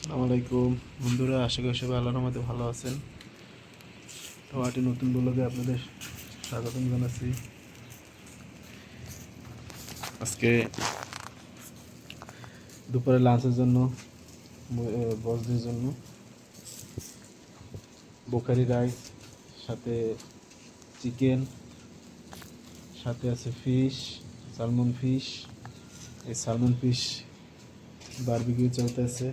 আসসালামু আলাইকুম বন্ধুরা, আশা করি সবাই আল্লাহর রহমতে ভালো আছেন। তো একটি নতুন ব্লগে আপনাদের স্বাগতম জানাচ্ছি। আজকে দুপুরে লাঞ্চের জন্য বসদের জন্য বোখারি রাইস, সাথে চিকেন, সাথে আছে ফিশ, সালমন ফিশ। এই সালমন ফিশ বারবিকিউ চলতেছে।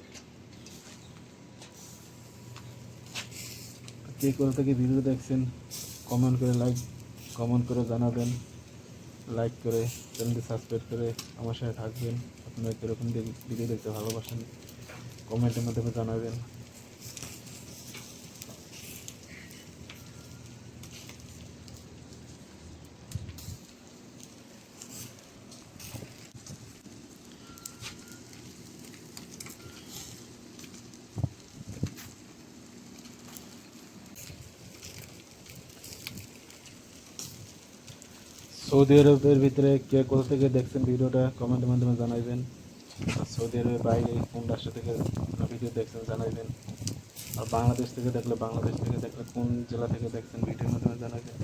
কে কোথা থেকে ভিডিও দেখছেন কমেন্ট করে জানাবেন। লাইক করে চ্যানেলটি সাবস্ক্রাইব করে আমার সাথে থাকবেন। আপনারা কীরকম ভিডিও দেখতে ভালোবাসেন কমেন্টের মাধ্যমে জানাবেন। সৌদি আরবের ভিতরে কে কোথা থেকে দেখছেন ভিডিওটা কমেন্টের মাধ্যমে জানাবেন। আর সৌদি আরবের বাইরে কোন রাষ্ট্র থেকে ভিডিও দেখছেন জানাবেন। আর বাংলাদেশ থেকে দেখলে কোন জেলা থেকে দেখছেন ভিডিওর মাধ্যমে জানাবেন।